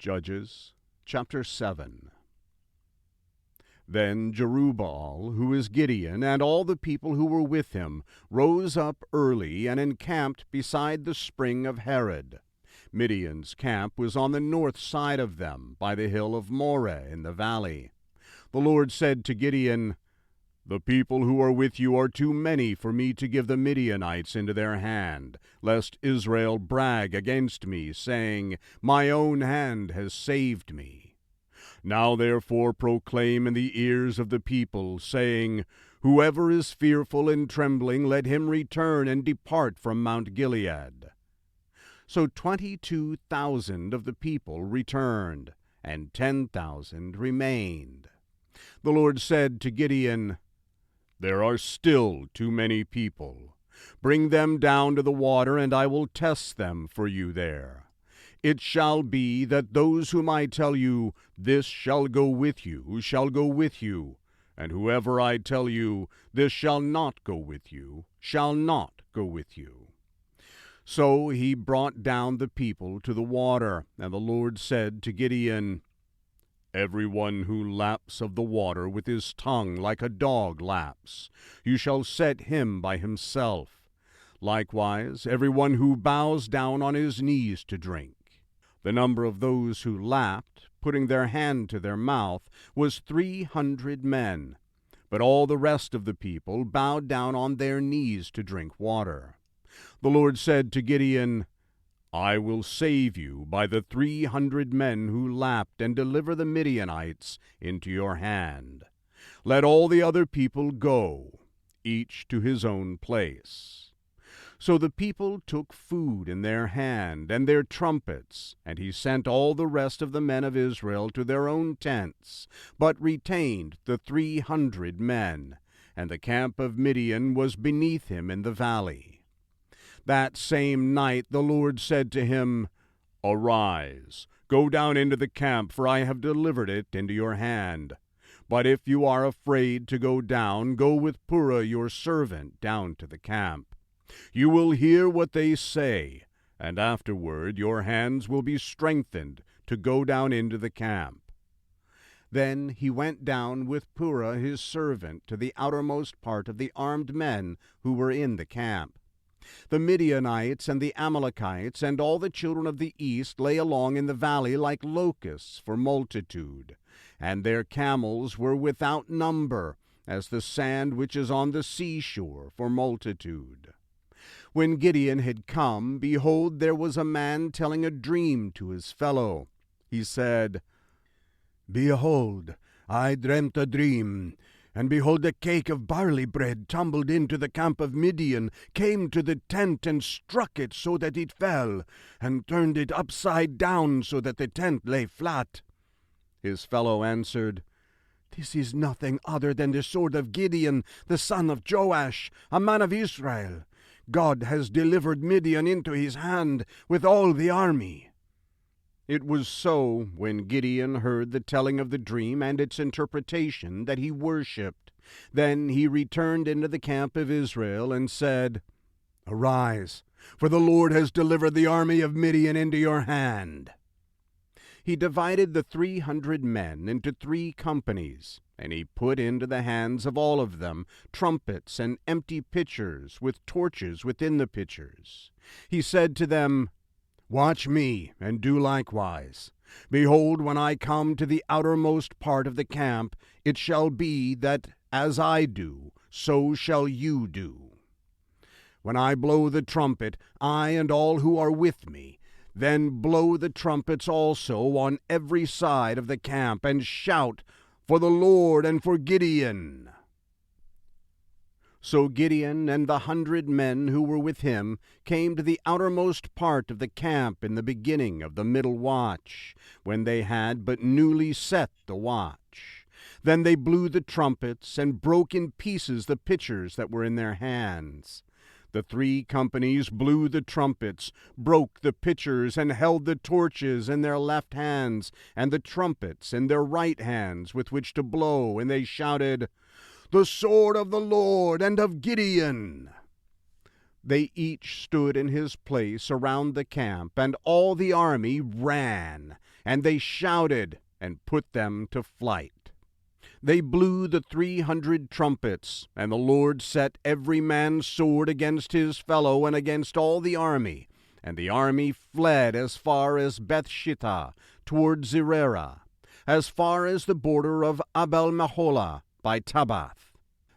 Judges chapter 7. Then Jerubbaal, who is Gideon, and all the people who were with him, rose up early and encamped beside the spring of Harod. Midian's camp was on the north side of them, by the hill of Moreh in the valley. The Lord said to Gideon, "The people who are with you are too many for me to give the Midianites into their hand, lest Israel brag against me, saying, 'My own hand has saved me.' Now therefore proclaim in the ears of the people, saying, 'Whoever is fearful and trembling, let him return and depart from Mount Gilead.'" So 22,000 of the people returned, and 10,000 remained. The Lord said to Gideon, "There are still too many people. Bring them down to the water, and I will test them for you there. It shall be that those whom I tell you, 'This shall go with you,' shall go with you, and whoever I tell you, 'This shall not go with you,' shall not go with you." So he brought down the people to the water, and the Lord said to Gideon, "Every one who laps of the water with his tongue like a dog laps, you shall set him by himself. Likewise, every one who bows down on his knees to drink." The number of those who lapped, putting their hand to their mouth, was 300 men. But all the rest of the people bowed down on their knees to drink water. The Lord said to Gideon, "I will save you by the 300 men who lapped, and deliver the Midianites into your hand. Let all the other people go, each to his own place." So the people took food in their hand, and their trumpets, and he sent all the rest of the men of Israel to their own tents, but retained the 300 men, and the camp of Midian was beneath him in the valley. That same night the Lord said to him, "Arise, go down into the camp, for I have delivered it into your hand. But if you are afraid to go down, go with Purah your servant down to the camp. You will hear what they say, and afterward your hands will be strengthened to go down into the camp." Then he went down with Purah his servant to the outermost part of the armed men who were in the camp. The Midianites and the Amalekites and all the children of the east lay along in the valley like locusts for multitude, and their camels were without number, as the sand which is on the seashore for multitude. When Gideon had come, behold, there was a man telling a dream to his fellow. He said, "Behold, I dreamt a dream, and behold, a cake of barley bread tumbled into the camp of Midian, came to the tent and struck it so that it fell, and turned it upside down so that the tent lay flat." His fellow answered, "This is nothing other than the sword of Gideon, the son of Joash, a man of Israel. God has delivered Midian into his hand with all the army." It was so, when Gideon heard the telling of the dream and its interpretation, that he worshipped. Then he returned into the camp of Israel and said, "Arise, for the Lord has delivered the army of Midian into your hand." He divided the 300 men into 3 companies, and he put into the hands of all of them trumpets and empty pitchers with torches within the pitchers. He said to them, "Watch me, and do likewise. Behold, when I come to the outermost part of the camp, it shall be that as I do, so shall you do. When I blow the trumpet, I and all who are with me, then blow the trumpets also on every side of the camp, and shout, 'For the Lord and for Gideon.'" So Gideon and the 100 men who were with him came to the outermost part of the camp in the beginning of the middle watch, when they had but newly set the watch. Then they blew the trumpets, and broke in pieces the pitchers that were in their hands. The 3 companies blew the trumpets, broke the pitchers, and held the torches in their left hands, and the trumpets in their right hands with which to blow, and they shouted, "The sword of the Lord and of Gideon!" They each stood in his place around the camp, and all the army ran, and they shouted and put them to flight. They blew the 300 trumpets, and the Lord set every man's sword against his fellow and against all the army. And the army fled as far as Bethshittah toward Zererah, as far as the border of Abel-Meholah by Tabbath.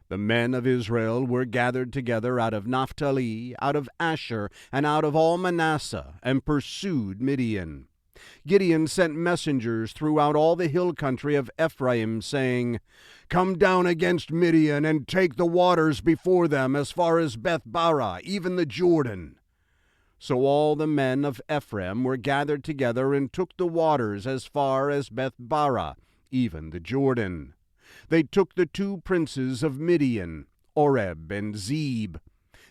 The men of Israel were gathered together out of Naphtali, out of Asher, and out of all Manasseh, and pursued Midian. Gideon sent messengers throughout all the hill country of Ephraim, saying, "Come down against Midian, and take the waters before them as far as Beth-barah, even the Jordan." So all the men of Ephraim were gathered together and took the waters as far as Beth-barah, even the Jordan. They took the 2 princes of Midian, Oreb and Zeb.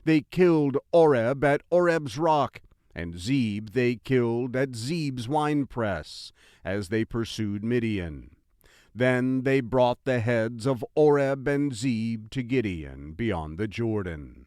They killed Oreb at Oreb's rock, and Zeb they killed at Zeb's winepress, as they pursued Midian. Then they brought the heads of Oreb and Zeb to Gideon beyond the Jordan.